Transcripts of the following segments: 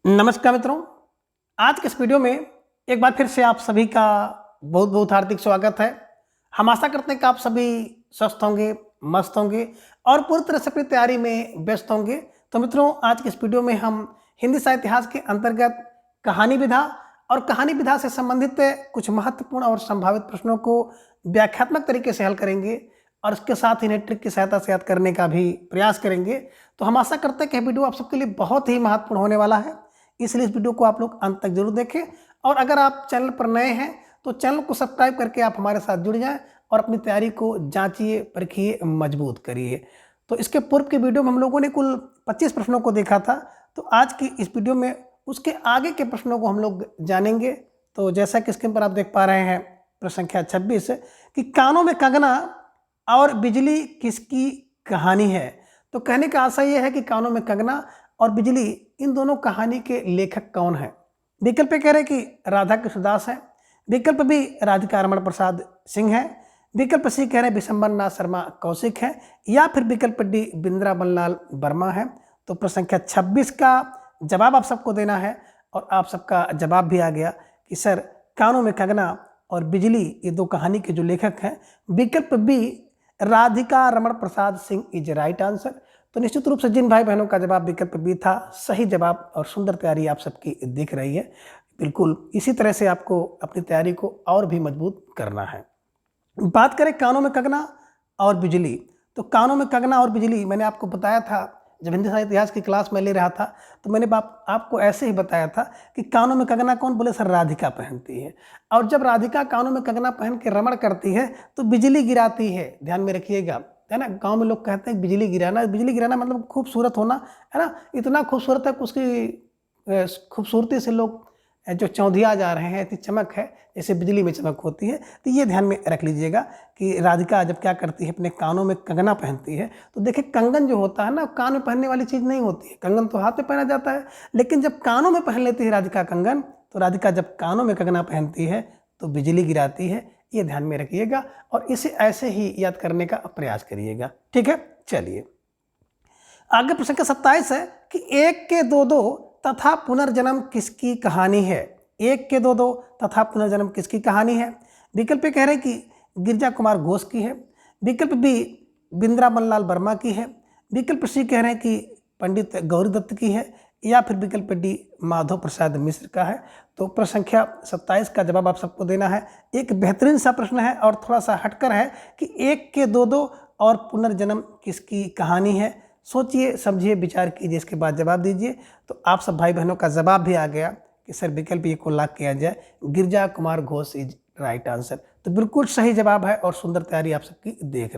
नमस्कार मित्रों। आज के इस वीडियो में एक बार फिर से आप सभी का बहुत बहुत हार्दिक स्वागत है। हम आशा करते हैं कि आप सभी स्वस्थ होंगे, मस्त होंगे और पूरी तरह से अपनी तैयारी में व्यस्त होंगे। तो मित्रों, आज के इस वीडियो में हम हिंदी साहित्य इतिहास के अंतर्गत कहानी विधा और कहानी विधा से संबंधित कुछ महत्वपूर्ण और संभावित प्रश्नों को व्याख्यात्मक तरीके से हल करेंगे और इसके साथ ही ट्रिक की सहायता से याद करने का भी प्रयास करेंगे। तो हम आशा करते हैं कि वीडियो आप सबके लिए बहुत ही महत्वपूर्ण होने वाला है, इसलिए इस वीडियो को आप लोग अंत तक जरूर देखें। और अगर आप चैनल पर नए हैं तो चैनल को सब्सक्राइब करके आप हमारे साथ जुड़ जाएं और अपनी तैयारी को जांचिए, परखिए, मजबूत करिए। तो इसके पूर्व के वीडियो में हम लोगों ने कुल 25 प्रश्नों को देखा था, तो आज की इस वीडियो में उसके आगे के प्रश्नों को हम लोग जानेंगे। तो जैसा कि स्क्रीन पर आप देख पा रहे हैं प्रश्न संख्या 26 कि कानों में कंगना और बिजली किसकी कहानी है। तो कहने का आशा यह है कि कानों में कंगना और बिजली इन दोनों कहानी के लेखक कौन है। विकल्प कह रहे कि राधा कृष्णदास है, विकल्प बी राधिका रमण प्रसाद सिंह है, विकल्प सी कह रहे विशंबर नाथ शर्मा कौशिक है, या फिर विकल्प डी वृंदावन लाल वर्मा है। तो प्रश्न संख्या 26 का जवाब आप सबको देना है और आप सबका जवाब भी आ गया कि सर कानों में कंगना और बिजली ये दो कहानी के जो लेखक हैं विकल्प B Radhika Raman Prasad Singh is right answer. तो निश्चित रूप से जिन भाई बहनों का जवाब विकल्प बी था सही जवाब और सुंदर तैयारी आप सबकी दिख रही है, बिल्कुल इसी तरह से आपको अपनी तैयारी को और भी मजबूत करना है। बात करें कानों में कंगना और बिजली, तो कानों में कंगना और बिजली मैंने आपको बताया था जब हिंदी साहित्य इतिहास की क्लास में ले रहा था, तो मैंने आपको ऐसे ही बताया था कि कानों में कंगना कौन, बोले सर राधिका पहनती है। और जब राधिका कानों में कंगना पहन के रमण करती है तो बिजली गिराती है, ध्यान में रखिएगा, है ना। गांव में लोग कहते हैं बिजली गिराना मतलब खूबसूरत होना, है ना। इतना खूबसूरत है कि उसकी खूबसूरती से लोग जो चौंधिया जा रहे हैं, इतनी चमक है जैसे बिजली में चमक होती है। तो ये ध्यान में रख लीजिएगा कि राधिका जब क्या करती है, अपने कानों में कंगना पहनती है। तो देखिए कंगन जो होता है ना, कान में पहनने वाली चीज़ नहीं होती है, कंगन तो हाथ में पहना जाता है, लेकिन जब कानों में पहन लेती है राधिका कंगन, तो राधिका जब कानों में कंगना पहनती है तो बिजली गिराती है। ये ध्यान में रखिएगा और इसे ऐसे ही याद करने का प्रयास करिएगा, ठीक है। चलिए आगे प्रश्न संख्या 27 है कि एक के दो दो तथा पुनर्जन्म किसकी कहानी है। एक के दो दो तथा पुनर्जन्म किसकी कहानी है। विकल्प कह रहे हैं कि गिरजा कुमार घोष की है, विकल्प बी वृंदावन लाल वर्मा की है, विकल्प सी कह रहे हैं कि पंडित गौरी दत्त की है, या फिर विकल्प डी माधव प्रसाद मिश्र का है। तो प्रश्न संख्या 27 का जवाब आप सबको देना है। एक बेहतरीन सा प्रश्न है और थोड़ा सा हटकर है कि एक के दो दो और पुनर्जन्म किसकी कहानी है। सोचिए, समझिए, विचार कीजिए, इसके बाद जवाब दीजिए। तो आप सब भाई बहनों का जवाब भी आ गया कि सर विकल्प ये को लॉक किया जाए, Girja Kumar Ghosh is right answer. तो बिल्कुल सही जवाब है और सुंदर तैयारी आप सबकी दिख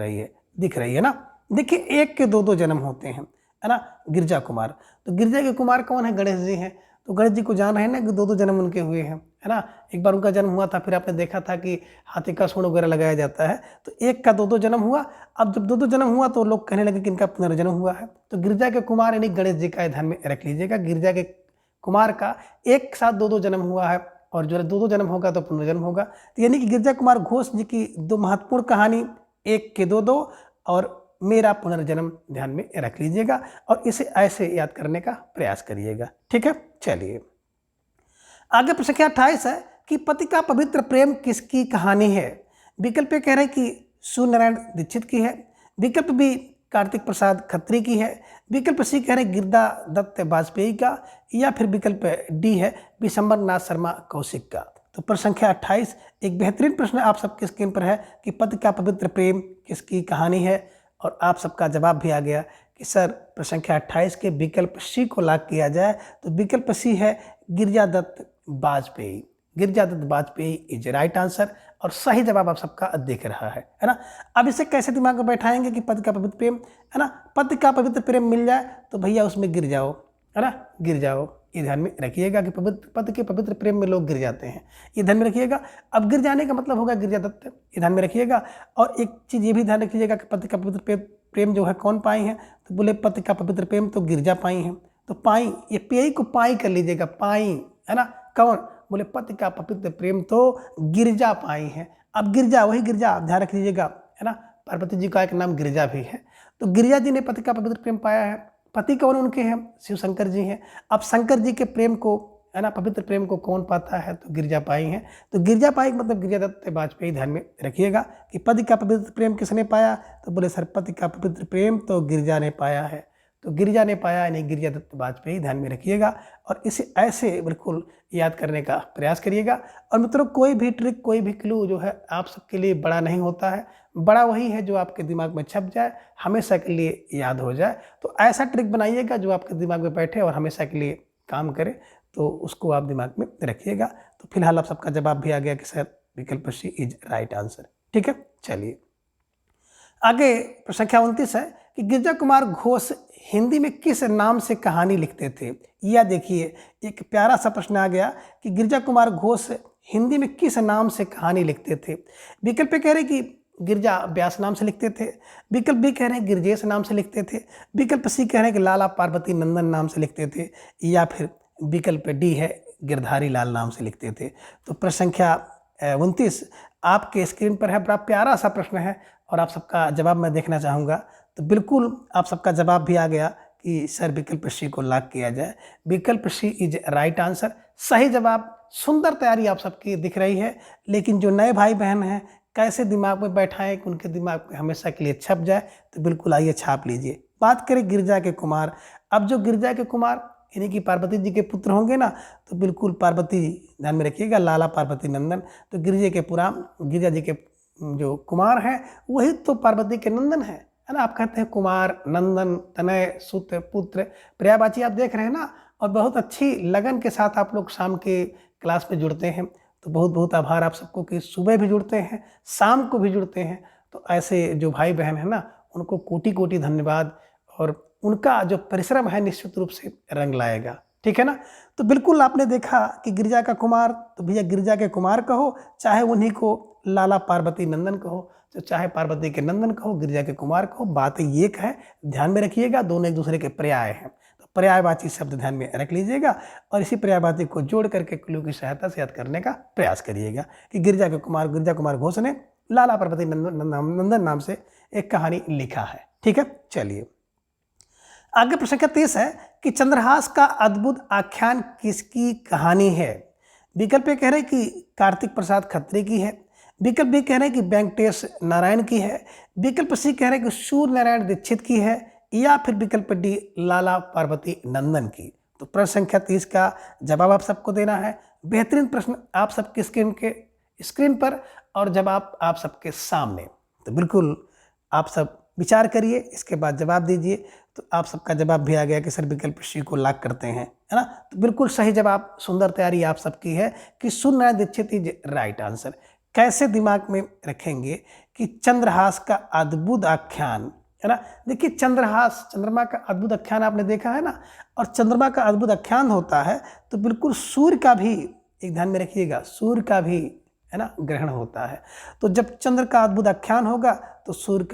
रही है ना। देखिए एक के दो दो जन्म होते हैं, है ना, गिरजा कुमार। तो गिरजा के कुमार कौन है, गणेश जी हैं। तो गणेश जी को जान रहे हैं ना कि दो दो जन्म उनके हुए हैं, है ना। एक बार उनका जन्म हुआ था, फिर आपने देखा था कि हाथी का सूंड वगैरह लगाया जाता है। तो एक का दो दो जन्म हुआ। अब जब दो दो जन्म हुआ तो लोग कहने लगे कि इनका पुनर्जन्म हुआ है। तो गिरजा के कुमार यानी गणेश जी का ध्यान में रख लीजिएगा, गिरजा के कुमार का एक साथ दो दो जन्म हुआ है और जो दो दो जन्म होगा तो पुनर्जन्म होगा। तो यानी कि गिरजा कुमार घोष जी की दो महत्वपूर्ण कहानी, एक के दो दो और मेरा पुनर्जन्म, ध्यान में रख लीजिएगा और इसे ऐसे याद करने का प्रयास करिएगा, ठीक है। चलिए आगे प्रश्न संख्या 28 है कि पति का पवित्र प्रेम किसकी कहानी है। विकल्प कह रहे हैं कि सूर्यनारायण दीक्षित की है, विकल्प बी कार्तिक प्रसाद खत्री की है, विकल्प सी कह रहे हैं गिरजा दत्त वाजपेयी का, या फिर विकल्प डी है विशंबर नाथ शर्मा कौशिक का। तो प्रश्न संख्या 28 एक बेहतरीन प्रश्न आप सबके स्क्रीन पर है कि पति का पवित्र प्रेम किसकी कहानी है और आप सबका जवाब भी आ गया कि सर प्रश्न संख्या 28 के विकल्प सी को लॉक किया जाए। तो विकल्प सी है Girja Dutt Vajpayee, Girja Dutt Vajpayee is right answer और सही जवाब आप सबका दिख रहा है ना। अब इसे कैसे दिमाग में बैठाएंगे कि पति का पवित्र प्रेम, है ना, पति का पवित्र प्रेम मिल जाए तो भैया उसमें गिर जाओ, है ना, गिर जाओ। ये ध्यान में रखिएगा कि पति के पवित्र प्रेम में लोग गिर जाते हैं, ये ध्यान में रखिएगा। अब गिर जाने का मतलब होगा गिरजा दत्त, ये ध्यान में रखिएगा। और एक चीज़ ये भी ध्यान रखिएगा कि पति का पवित्र प्रेम जो है कौन पाई है, तो बोले पति का पवित्र प्रेम तो गिरजा पाई है। तो पाई, ये पेई को पाई कर लीजिएगा, पाई, है ना, कौन, बोले पति का पवित्र प्रेम तो गिरजा पाई है। अब गिरजा वही गिरजा, ध्यान रख लीजिएगा, है ना, पार्वती जी का एक नाम गिरजा भी है। तो गिरजा जी ने पति का पवित्र प्रेम पाया है, पति कौन उनके हैं? शिव शंकर जी हैं। अब शंकर जी के प्रेम को, है ना, पवित्र प्रेम को कौन पाता है? तो गिरिजापाई हैं। तो गिरिजापाई मतलब गिरिजादत्त वाजपेयी, ध्यान में रखिएगा कि पति का पवित्र प्रेम किसने पाया? तो बोले सर पति का पवित्र प्रेम तो गिरिजा ने पाया है। तो गिरिजा ने पाया यानी गिरिजादत्त वाजपेयी, ध्यान में रखिएगा और इसे ऐसे बिल्कुल याद करने का प्रयास करिएगा। और मित्रों कोई भी ट्रिक, कोई भी क्लू जो है आप सबके लिए बड़ा नहीं होता है, बड़ा वही है जो आपके दिमाग में छप जाए, हमेशा के लिए याद हो जाए। तो ऐसा ट्रिक बनाइएगा जो आपके दिमाग में बैठे और हमेशा के लिए काम करे, तो उसको आप दिमाग में रखिएगा। तो फिलहाल आप सबका जवाब भी आ गया कि सर विकल्प सी इज राइट आंसर। ठीक है, चलिए आगे प्रश्न संख्या 29 है कि गिरिजा कुमार घोष हिंदी में किस नाम से कहानी लिखते थे? या देखिए एक प्यारा सा प्रश्न आ गया कि गिरिजा कुमार घोष हिंदी में किस नाम से कहानी लिखते थे? विकल्प कह रहे कि गिरिजा व्यास नाम से लिखते थे, विकल्प बी कह रहे हैं गिरजेश नाम से लिखते थे, विकल्प सी कह रहे हैं कि लाला पार्वती नंदन नाम से लिखते थे, या फिर विकल्प डी है गिरधारी लाल नाम से लिखते थे। तो प्रश्न संख्या 29 आपके स्क्रीन पर है। बड़ा प्यारा सा प्रश्न है और आप सबका जवाब मैं देखना चाहूँगा। तो बिल्कुल आप सबका जवाब भी आ गया कि सर विकल्प सी को लॉक किया जाए। विकल्प सी इज राइट आंसर, सही जवाब। सुंदर तैयारी आप सबकी दिख रही है, लेकिन जो नए भाई बहन हैं कैसे दिमाग में बैठाएं कि उनके दिमाग में हमेशा के लिए छप जाए, तो बिल्कुल आइए छाप लीजिए। बात करें गिरिजा के कुमार। अब जो गिरिजा के कुमार यानी कि पार्वती जी के पुत्र होंगे ना, तो बिल्कुल पार्वती, ध्यान में रखिएगा, लाला पार्वती नंदन। तो गिरिजा जी के जो कुमार हैं वही तो पार्वती के नंदन है ना। आप कहते हैं कुमार, नंदन, तनय, सुत, पुत्र, पर्यायवाची आप देख रहे हैं ना। और बहुत अच्छी लगन के साथ आप लोग शाम के क्लास में जुड़ते हैं। तो बहुत बहुत आभार आप सबको कि सुबह भी जुड़ते हैं, शाम को भी जुड़ते हैं। तो ऐसे जो भाई बहन है ना, उनको कोटि कोटि धन्यवाद, और उनका जो परिश्रम है निश्चित रूप से रंग लाएगा। ठीक है ना। तो बिल्कुल आपने देखा कि गिरिजा का कुमार, तो भैया गिरिजा के कुमार कहो, चाहे उन्हीं को लाला पार्वती नंदन कहो, तो चाहे पार्वती के नंदन कहो, गिरिजा के कुमार कहो, बात एक है। ध्यान में रखिएगा दोनों एक दूसरे के पर्याय हैं। तो पर्यायवाची शब्द ध्यान में रख लीजिएगा और इसी पर्यायवाची को जोड़ करके क्लू की सहायता से याद करने का प्रयास करिएगा कि गिरिजा कुमार घोष ने लाला पार्वती नंदन नाम से एक कहानी लिखा है। ठीक है, चलिए आगे प्रश्न संख्या 30 है कि चंद्रहास का अद्भुत आख्यान किसकी कहानी है? विकल्प ए कह रहे हैं कि कार्तिक प्रसाद खत्री की है, विकल्प बी कह रहे हैं कि वेंकटेश नारायण की है, विकल्प सी कह रहे हैं कि सूर्य नारायण दीक्षित की है, या फिर विकल्प डी लाला पार्वती नंदन की। तो प्रश्न संख्या 30 का जवाब आप सबको देना है। बेहतरीन प्रश्न आप सबके स्क्रीन पर और जवाब आप सबके सामने। तो बिल्कुल आप सब विचार करिए, इसके बाद जवाब दीजिए। तो आप सबका जवाब भी आ गया कि सर विकल्प सी को लॉक करते हैं, है ना। तो बिल्कुल सही जवाब, सुंदर तैयारी आप सबकी है कि Surya Narayan Dikshit is right answer. कैसे दिमाग में रखेंगे कि चंद्रहास का अद्भुत आख्यान, है ना। देखिए चंद्रहास, चंद्रमा का अद्भुत आख्यान आपने देखा है ना, और चंद्रमा का अद्भुत आख्यान होता है तो बिल्कुल सूर्य का भी, एक ध्यान में रखिएगा, सूर्य का भी, है ना, ग्रहण होता है। तो जब चंद्र का अद्भुत आख्यान होगा तो सूर्य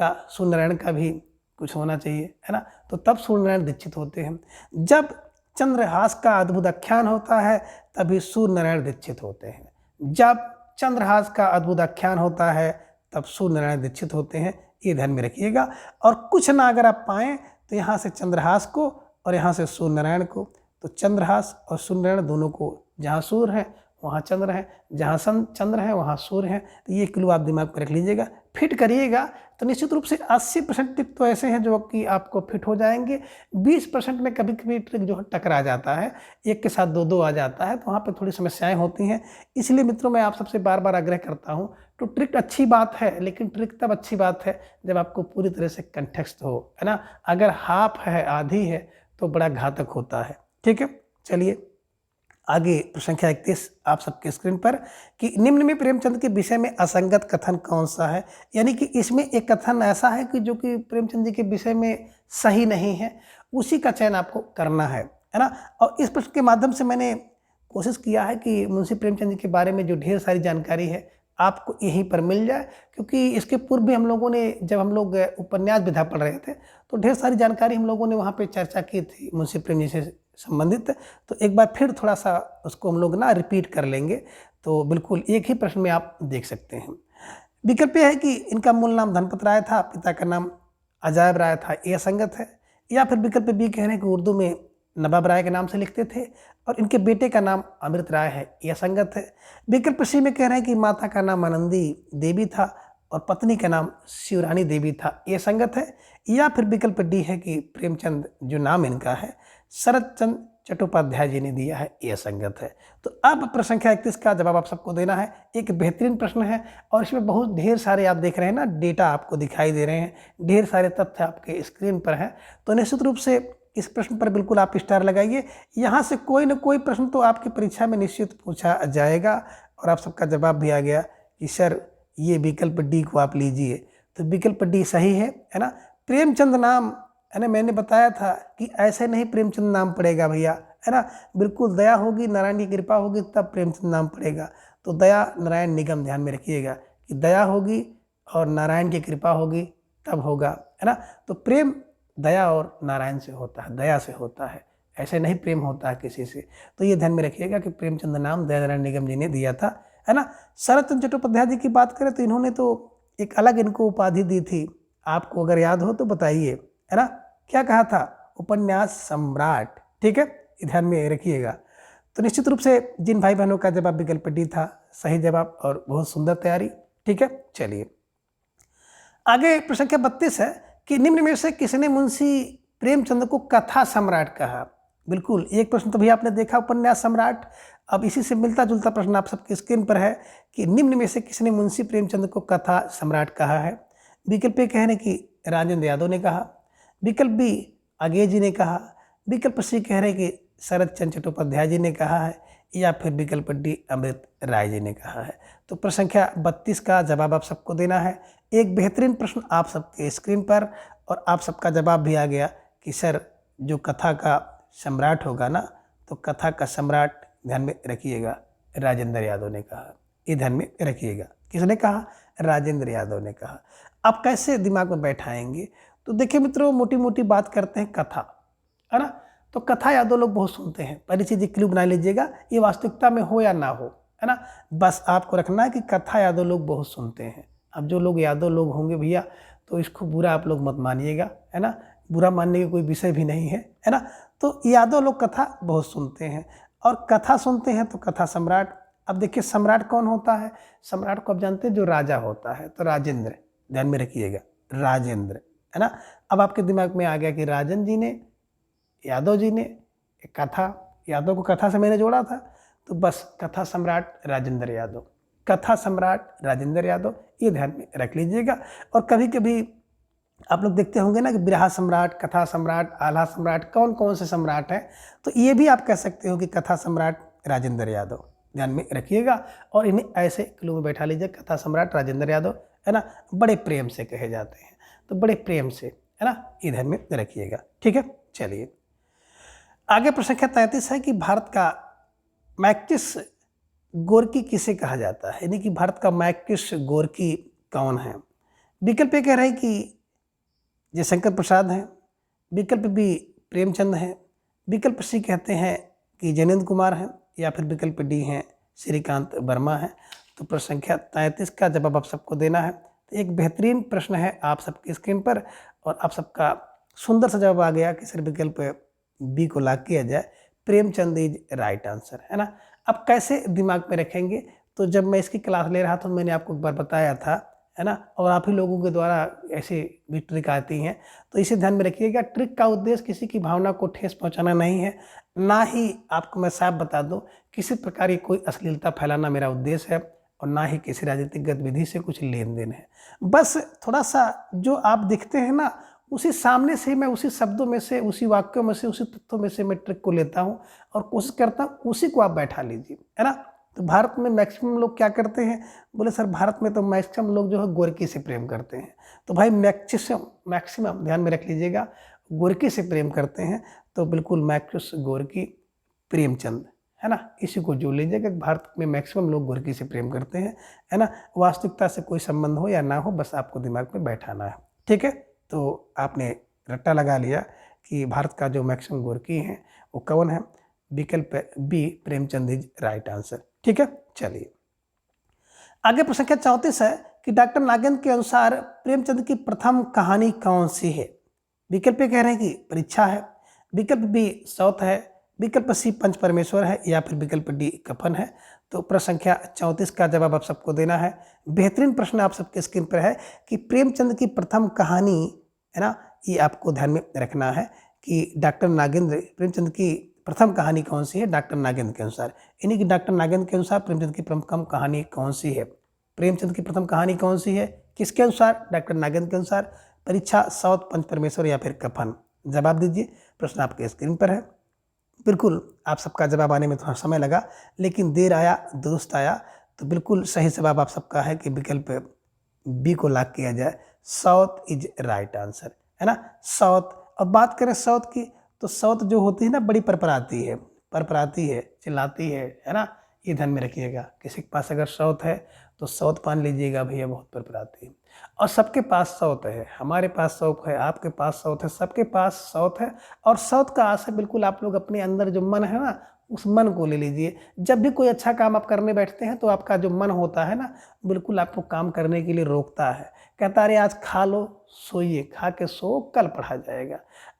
नारायण का भी कुछ होना चाहिए, है ना। तो तब सूर्य नारायण दीक्षित होते हैं। जब चंद्रहास का अद्भुत आख्यान होता है तभी सूर्य नारायण दीक्षित होते हैं। जब चंद्रहास का अद्भुत आख्यान होता है तब सूर्य नारायण दीक्षित होते हैं, ये ध्यान में रखिएगा। और कुछ ना अगर आप पाएँ तो यहाँ से चंद्रहास को और यहाँ से सूर्य नारायण को, तो चंद्रहास और सूर्य नारायण दोनों को, जहाँ सूर्य है वहाँ चंद्र है, जहाँ चंद्र है वहाँ सूर्य है। तो ये क्लू आप दिमाग पर रख लीजिएगा, फिट करिएगा तो निश्चित रूप से 80% टिप तो ऐसे हैं जो कि आपको फिट हो जाएंगे। 20% में कभी कभी ट्रिक जो है टकरा जाता है, एक के साथ दो आ जाता है, तो वहाँ पे थोड़ी समस्याएं होती हैं। इसलिए मित्रों मैं आप सबसे बार बार आग्रह करता हूँ, तो ट्रिक अच्छी बात है, लेकिन ट्रिक तब अच्छी बात है जब आपको पूरी तरह से कंटेक्स्ट हो, है ना। अगर हाफ है, आधी है, तो बड़ा घातक होता है। ठीक है, चलिए आगे प्रश्न संख्या 31 आप सबके स्क्रीन पर कि निम्न में प्रेमचंद के विषय में असंगत कथन कौन सा है? यानी कि इसमें एक कथन ऐसा है कि जो कि प्रेमचंद जी के विषय में सही नहीं है, उसी का चयन आपको करना है ना। और इस प्रश्न के माध्यम से मैंने कोशिश किया है कि मुंशी प्रेमचंद जी के बारे में जो ढेर सारी जानकारी है आपको यहीं पर मिल जाए, क्योंकि इसके पूर्व भी हम लोगों ने, जब हम लोग उपन्यास विधा पढ़ रहे थे, तो ढेर सारी जानकारी हम लोगों ने वहाँ पे चर्चा की थी मुंशी प्रेम जी से संबंधित। तो एक बार फिर थोड़ा सा उसको हम लोग ना रिपीट कर लेंगे, तो बिल्कुल एक ही प्रश्न में आप देख सकते हैं। विकल्प है कि इनका मूल नाम धनपत राय था, पिता का नाम अजायब राय था, ये असंगत है। या फिर विकल्प बी कह रहे हैं कि उर्दू में नवाब राय के नाम से लिखते थे और इनके बेटे का नाम अमृत राय है, यह संगत है। विकल्प सी में कह रहे हैं कि माता का नाम आनंदी देवी था और पत्नी का नाम शिवरानी देवी था, यह संगत है। या फिर विकल्प डी है कि प्रेमचंद जो नाम इनका है शरद चंद्र चट्टोपाध्याय जी ने दिया है, यह संगत है। तो अब प्रश्न संख्या 31 का जवाब आप सबको देना है। एक बेहतरीन प्रश्न है और इसमें बहुत ढेर सारे आप देख रहे हैं ना, डेटा आपको दिखाई दे रहे हैं, ढेर सारे तथ्य आपके स्क्रीन पर हैं। तो निश्चित रूप से इस प्रश्न पर बिल्कुल आप स्टार लगाइए। यहाँ से कोई न कोई प्रश्न तो आपकी परीक्षा में निश्चित पूछा जाएगा। और आप सबका जवाब भी आ गया कि सर ये विकल्प डी को आप लीजिए। तो विकल्प डी सही है ना। प्रेमचंद नाम है ना, मैंने बताया था कि ऐसे नहीं प्रेमचंद नाम पड़ेगा भैया, है ना। बिल्कुल दया होगी, नारायण की कृपा होगी तब प्रेमचंद नाम पड़ेगा। तो दया नारायण निगम ध्यान में रखिएगा कि दया होगी और नारायण की कृपा होगी तब होगा, है ना। तो प्रेम दया और नारायण से होता है, दया से होता है, ऐसे नहीं प्रेम होता है किसी से। तो ये ध्यान में रखिएगा कि प्रेमचंद नाम दया नारायण निगम जी ने दिया था, है ना। शरद चंद्र चट्टोपाध्याय जी की बात करें तो इन्होंने तो एक अलग इनको उपाधि दी थी, आपको अगर याद हो तो बताइए, है ना। क्या कहा था? उपन्यास सम्राट, ठीक है, ध्यान में रखिएगा। तो निश्चित रूप से जिन भाई बहनों का जवाब विकल्प डी था सही जवाब और बहुत सुंदर तैयारी, ठीक है। चलिए आगे प्रश्न संख्या 32 है कि निम्न में से किसने मुंशी प्रेमचंद को कथा सम्राट कहा। बिल्कुल एक प्रश्न तो भी आपने देखा उपन्यास सम्राट। अब इसी से मिलता जुलता प्रश्न आप सबके स्क्रीन पर है कि निम्न में से किसने मुंशी प्रेमचंद को कथा सम्राट कहा है। विकल्प ए कह रहे कि राजेंद्र यादव ने कहा, विकल्प बी अगेय जी ने कहा, विकल्प सी कह रहे कि शरद चंद्र चट्टोपाध्याय जी ने कहा है, या फिर विकल्प डी अमृत राय जी ने कहा है। तो प्रश्न संख्या 32 का जवाब आप सबको देना है। एक बेहतरीन प्रश्न आप सबके स्क्रीन पर और आप सबका जवाब भी आ गया कि सर जो कथा का सम्राट होगा ना, तो कथा का सम्राट ध्यान में रखिएगा राजेंद्र यादव ने कहा, ये ध्यान में रखिएगा। किसने कहा? राजेंद्र यादव ने कहा। आप कैसे दिमाग में बैठाएंगे? तो देखिए मित्रों, मोटी मोटी बात करते हैं कथा, है ना। तो कथा यादव लोग बहुत सुनते हैं। पहली चीज़ क्लू बना लीजिएगा, ये वास्तविकता में हो या ना हो, है ना। बस आपको रखना है कि कथा यादव लोग बहुत सुनते हैं। अब जो लोग यादव लोग होंगे भैया, तो इसको बुरा आप लोग मत मानिएगा, है ना। बुरा मानने का कोई विषय भी नहीं है ना। तो यादव लोग कथा बहुत सुनते हैं और कथा सुनते हैं तो कथा सम्राट। अब देखिए सम्राट कौन होता है? सम्राट को आप जानते हैं जो राजा होता है, तो राजेंद्र, ध्यान में रखिएगा राजेंद्र, है ना। अब आपके दिमाग में आ गया कि राजन जी ने, यादव जी ने, एक कथा, यादव को कथा से मैंने जोड़ा था, तो बस कथा सम्राट राजेंद्र यादव, कथा सम्राट राजेंद्र यादव, ये ध्यान में रख लीजिएगा। और कभी कभी आप लोग देखते होंगे ना कि बिरहा सम्राट, कथा सम्राट, आल्हा सम्राट, कौन कौन से सम्राट हैं, तो ये भी आप कह सकते हो कि कथा सम्राट राजेंद्र यादव, ध्यान में रखिएगा। और इन्हें ऐसे क्लू में बैठा लीजिए, कथा सम्राट राजेंद्र यादव, है ना। बड़े प्रेम से कहे जाते हैं, तो बड़े प्रेम से, है ना, ये ध्यान में रखिएगा, ठीक है। चलिए आगे प्रश्न संख्या 33 है कि भारत का मैक्सिस गोरकी किसे कहा जाता है, यानी कि भारत का मैक्सिस गोरकी कौन है। विकल्प ए कह रहे हैं कि जयशंकर प्रसाद हैं, विकल्प बी प्रेमचंद हैं, विकल्प सी कहते हैं कि जैनेन्द्र कुमार हैं, या फिर विकल्प डी हैं श्रीकांत वर्मा हैं। तो प्रश्न संख्या 33 का जवाब आप सबको देना है। तो एक बेहतरीन प्रश्न है आप सबकी स्क्रीन पर और आप सबका सुंदर सा जवाब आ गया कि सर विकल्प बी को लॉक किया जाए, प्रेमचंद इज राइट आंसर, है ना। अब कैसे दिमाग में रखेंगे? तो जब मैं इसकी क्लास ले रहा था तो मैंने आपको एक बार बताया था, है ना, और आप ही लोगों के द्वारा ऐसी भी ट्रिक आती हैं, तो इसे ध्यान में रखिएगा। ट्रिक का उद्देश्य किसी की भावना को ठेस पहुंचाना नहीं है, ना ही आपको मैं साफ बता दूं किसी प्रकार की कोई अश्लीलता फैलाना मेरा उद्देश्य है, और ना ही किसी राजनीतिक गतिविधि से कुछ लेन देन है। बस थोड़ा सा जो आप दिखते हैं ना, उसी सामने से मैं उसी शब्दों में से, उसी वाक्यों में से, उसी तत्वों में से मैं ट्रिक को लेता हूँ और कोशिश करता हूँ उसी को आप बैठा लीजिए, है ना। तो भारत में मैक्सिमम लोग क्या करते हैं? बोले सर भारत में तो मैक्सिमम लोग जो है गोरकी से प्रेम करते हैं। तो भाई मैक्सिमम ध्यान में रख लीजिएगा, गोरकी से प्रेम करते हैं, तो बिल्कुल मैक्सिस गोरकी प्रेमचंद, है ना, इसी को जोड़ लीजिएगा। भारत में मैक्सिमम लोग गोरकी से प्रेम करते हैं, है ना। वास्तविकता से कोई संबंध हो या ना हो, बस आपको दिमाग में बैठाना है, ठीक है। तो आपने रट्टा लगा लिया कि भारत का जो मैक्सिमम गोरकी हैं वो कौन है। विकल्प B Premchand is right answer, ठीक है। चलिए आगे प्रश्न संख्या 34 है कि डॉक्टर नागेंद्र के अनुसार प्रेमचंद की प्रथम कहानी कौन सी है। विकल्प ए कह रहे हैं कि परीक्षा है, विकल्प बी सौत है, विकल्प सी पंच परमेश्वर है, या फिर विकल्प डी कफन है। तो प्रश्न संख्या 34 का जवाब आप सबको देना है। बेहतरीन प्रश्न आप सबके स्क्रीन पर है कि प्रेमचंद की प्रथम कहानी है ना, ये आपको ध्यान में रखना है कि डॉक्टर नागेंद्र प्रेमचंद की प्रथम कहानी कौन सी है डॉक्टर नागेंद्र के अनुसार, यानी कि डॉक्टर नागेंद्र के अनुसार प्रेमचंद की प्रथम कहानी कौन सी है। प्रेमचंद की प्रथम कहानी कौन सी है, किसके अनुसार, डॉक्टर नागेंद्र के अनुसार, परीक्षा, सौत, पंच परमेश्वर या फिर कफन। जवाब दीजिए, प्रश्न आपके स्क्रीन पर है। बिल्कुल आप सबका जवाब आने में थोड़ा समय लगा, लेकिन देर आया दुरुस्त आया। तो बिल्कुल सही जवाब आप सबका है कि विकल्प बी को लॉक किया जाए, साउथ इज राइट आंसर, है ना। साउथ, अब बात करें साउथ की, तो साउथ जो होती है ना बड़ी परपराती है, चिल्लाती है ना। ये ध्यान में रखिएगा, किसी के पास अगर साउथ है तो साउथ मान लीजिएगा भैया बहुत परपराती है। और सबके पास साउथ है, हमारे पास साउथ है, आपके पास साउथ है, सबके पास साउथ है। और साउथ का आशय बिल्कुल आप लोग अपने अंदर जो मन है ना, उस मन को ले लीजिए। जब भी कोई अच्छा काम आप करने बैठते हैं तो आपका जो मन होता है ना, बिल्कुल आपको काम करने के लिए रोकता है, कहता अरे आज खा लो, सोइए, खा के सो, कल पढ़ा जाएगा।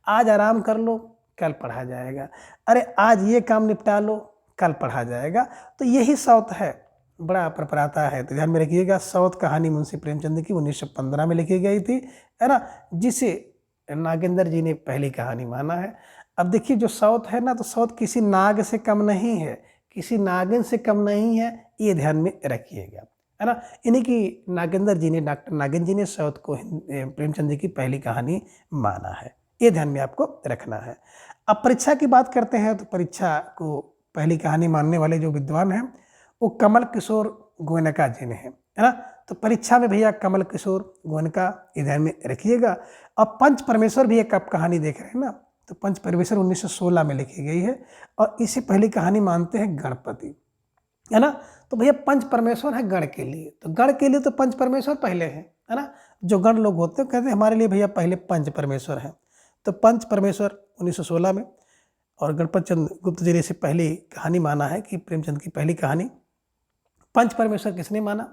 आज आराम कर लो, कल पढ़ा जाएगा। अरे आज ये काम निपटा लो, कल पढ़ा जाएगा। तो यही साउथ है, बड़ा परपराता है। तो ध्यान में रखिएगा, साउथ कहानी मुंशी प्रेमचंद की 1915 में लिखी गई थी, है ना, जिसे नागेंद्र जी ने पहली कहानी माना है। अब देखिए जो साउथ है ना, तो साउथ किसी नाग से कम नहीं है, किसी नागिन से कम नहीं है, ये ध्यान में रखिएगा, है ना। इन्हीं की नागेंद्र जी ने, डॉक्टर नागेंद्र जी ने साउथ को प्रेमचंद जी की पहली कहानी माना है, ये ध्यान में आपको रखना है। अब परीक्षा की बात करते हैं, तो परीक्षा को पहली कहानी मानने वाले जो विद्वान हैं वो कमल किशोर गोयनका जी ने है ना। तो परीक्षा में भैया कमल किशोर गोयनका, ये ध्यान में रखिएगा। अब पंच परमेश्वर भी एक आप कहानी देख रहे हैं ना, तो पंच परमेश्वर 1916 में लिखी गई है, और इसे पहली कहानी मानते हैं गणपति, है ना। तो भैया पंच परमेश्वर है गण के लिए, तो गण के लिए तो पंच परमेश्वर पहले है ना। जो गण लोग होते हैं कहते हैं हमारे लिए भैया पहले पंच परमेश्वर हैं। तो पंच परमेश्वर 1916 में, और गणपत चंद्र गुप्त जी ने इसे पहली कहानी माना है कि प्रेमचंद की पहली कहानी। पंच परमेश्वर किसने माना,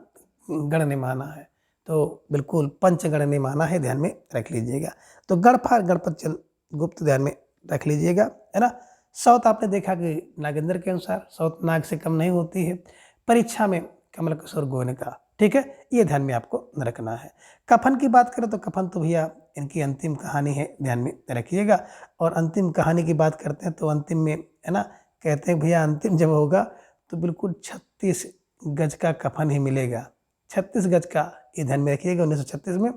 गण ने माना है, तो बिल्कुल पंचगण ने माना है, ध्यान में रख लीजिएगा। तो गणफार गणपत चंद्र गुप्त ध्यान में रख लीजिएगा, है ना। साउथ आपने देखा कि नागेंद्र के अनुसार साउथ नाग से कम नहीं होती है। परीक्षा में कमल किशोर गोयनका, ठीक है, ये ध्यान में आपको रखना है। कफन की बात करें तो कफन तो भैया इनकी अंतिम कहानी है, ध्यान में रखिएगा। और अंतिम कहानी की बात करते हैं तो अंतिम में, है ना, कहते हैं भैया अंतिम जब होगा तो बिल्कुल 36 गज का कफन ही मिलेगा, 36 गज का, ये ध्यान में रखिएगा 1936 में।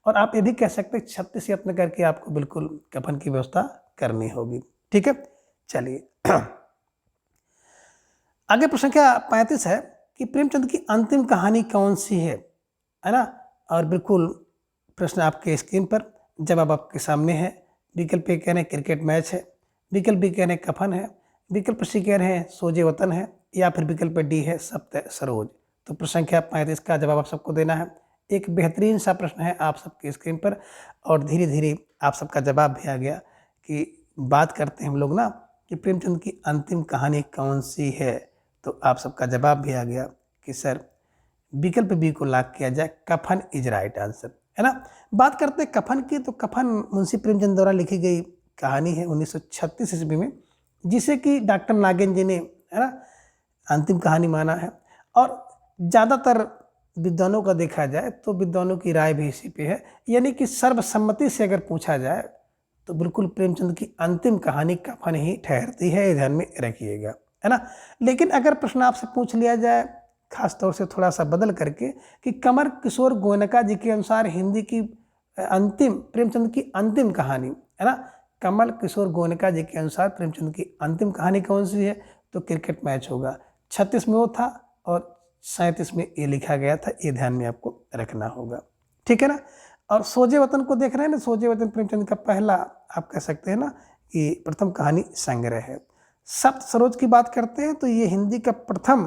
और आप ये भी कह सकते हैं 36 यत्न करके आपको बिल्कुल कफन की व्यवस्था करनी होगी, ठीक है। चलिए आगे प्रश्न संख्या 35 है कि प्रेमचंद की अंतिम कहानी कौन सी है ना। और बिल्कुल प्रश्न आपके स्क्रीन पर, जवाब आपके सामने है। विकल्प ए कह रहे हैं क्रिकेट मैच है, विकल्प बी कह रहे हैं कफन है, विकल्प सी कह रहे हैं सोजे वतन है, या फिर विकल्प डी है सप्त सरोज। तो प्रश्न संख्या 35 का जवाब आप सबको देना है। एक बेहतरीन सा प्रश्न है आप सबके स्क्रीन पर, और धीरे धीरे आप सबका जवाब भी आ गया कि बात करते हैं हम लोग ना कि प्रेमचंद की अंतिम कहानी कौन सी है। तो आप सबका जवाब भी आ गया कि सर विकल्प बी को लॉक किया जाए, कफन इज राइट आंसर, है ना। बात करते हैं कफन की, तो कफन मुंशी प्रेमचंद द्वारा लिखी गई कहानी है 1936 ईस्वी में, जिसे कि डॉक्टर नागेंद्र जी ने, है ना, अंतिम कहानी माना है। और ज़्यादातर विद्वानों का देखा जाए तो विद्वानों की राय भी इसी पे है, यानी कि सर्वसम्मति से अगर पूछा जाए तो बिल्कुल प्रेमचंद की अंतिम कहानी कफन ही ठहरती है, ये ध्यान में रखिएगा, है ना। लेकिन अगर प्रश्न आपसे पूछ लिया जाए खास तौर से थोड़ा सा बदल करके कि कमल किशोर गोयनका जी के अनुसार हिंदी की अंतिम, प्रेमचंद की अंतिम कहानी, है ना, कमल किशोर गोयनका जी के अनुसार प्रेमचंद की अंतिम कहानी कौन सी है, तो क्रिकेट मैच होगा। 36 में वो था और 37 में ये लिखा गया था, ये ध्यान में आपको रखना होगा, ठीक है ना। और सोजे वतन को देख रहे हैं ना, सोजे वतन प्रेमचंद का पहला, आप कह सकते हैं ना कि प्रथम कहानी संग्रह है। सप्त सरोज की बात करते हैं तो ये हिंदी का प्रथम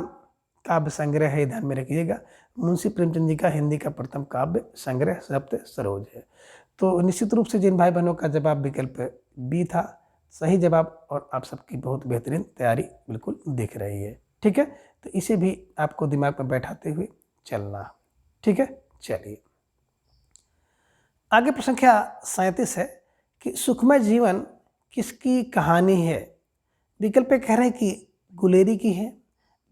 काव्य संग्रह है, ध्यान में रखिएगा। मुंशी प्रेमचंद जी का हिंदी का प्रथम काव्य संग्रह सप्त सरोज है। तो निश्चित रूप से जिन भाई बहनों का जवाब विकल्प बी था सही जवाब, और आप सबकी बहुत बेहतरीन तैयारी बिल्कुल दिख रही है, ठीक है। तो इसे भी आपको दिमाग में बैठाते हुए चलना, ठीक है। चलिए आगे प्रश्न संख्या 37 है कि सुखमय जीवन किसकी कहानी है। विकल्प ए कह रहे हैं कि गुलेरी की है,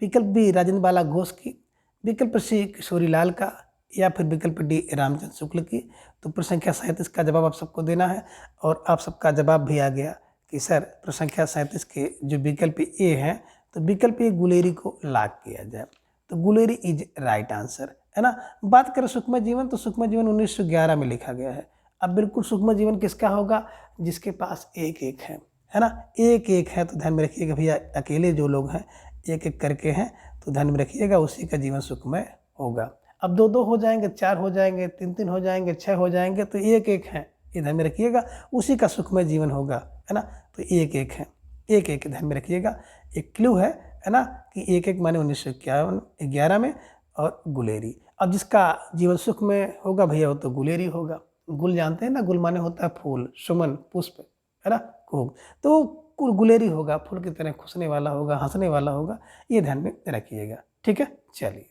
विकल्प बी राजेंद्र बाला घोष की, विकल्प सी किशोरी लाल का, या फिर विकल्प डी रामचंद्र शुक्ल की। तो प्रश्न संख्या 37 का जवाब आप सबको देना है और आप सबका जवाब भी आ गया कि सर प्रश्न संख्या 37 के जो विकल्प ए है तो विकल्प ए गुलेरी को लॉक किया जाए। तो गुलेरी इज राइट आंसर, है ना। बात करें सुखमय जीवन तो सुखमय जीवन 1911 में लिखा गया है। अब बिल्कुल सुखमय जीवन किसका होगा, जिसके पास एक एक है ना, एक एक है। तो ध्यान में रखिएगा भैया, अकेले जो लोग हैं एक एक करके हैं तो ध्यान में रखिएगा उसी का जीवन सुखमय होगा। अब दो दो हो जाएंगे, चार हो जाएंगे, तीन तीन हो जाएंगे, छः हो जाएंगे, तो एक एक है, ये ध्यान में रखिएगा, उसी का सुखमय जीवन होगा, है ना। तो एक एक है, एक एक ध्यान में रखिएगा। एक क्लू है ना, कि एक एक माने 1911 में और गुलेरी। अब जिसका जीवन सुख में होगा भैया वो तो गुलेरी होगा। गुल जानते हैं ना, गुल माने होता है फूल, सुमन, पुष्प, है ना, खूब। तो गुलेरी होगा, फूल की तरह खुशने वाला होगा, हंसने वाला होगा, ये ध्यान में रखिएगा। ठीक है, चलिए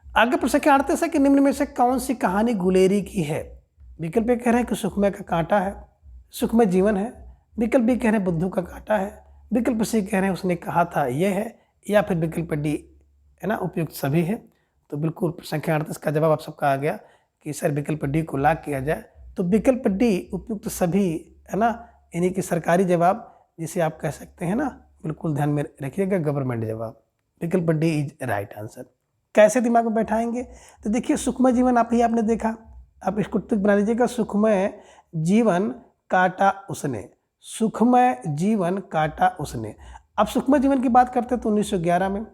आगे प्रश्न क्या आते हैं कि निम्न में से कौन सी कहानी गुलेरी की है। विकल्प ए कह रहे हैं कि सुखमय का कांटा है, सुखमय जीवन है, विकल्प बी कह रहे हैं बुद्धू का कांटा है, विकल्प सी कह रहे हैं उसने कहा था ये है, या फिर विकल्प डी है ना उपयुक्त सभी है। तो बिल्कुल प्रश्न संख्या 38 का जवाब आप सबका आ गया कि सर विकल्प डी को लॉक किया जाए। तो विकल्प डी उपयुक्त सभी, है ना, यानी कि सरकारी जवाब जिसे आप कह सकते हैं ना, बिल्कुल ध्यान में रखिएगा, गवर्नमेंट जवाब। विकल्प डी इज राइट आंसर। कैसे दिमाग में बैठाएंगे, तो देखिए सुखमय जीवन आपने देखा, आप इसको टिक बना लीजिएगा, सुखमय जीवन काटा उसने, सुखमय जीवन काटा उसने। अब सुखमय जीवन की बात करते हैं तो 1911 में।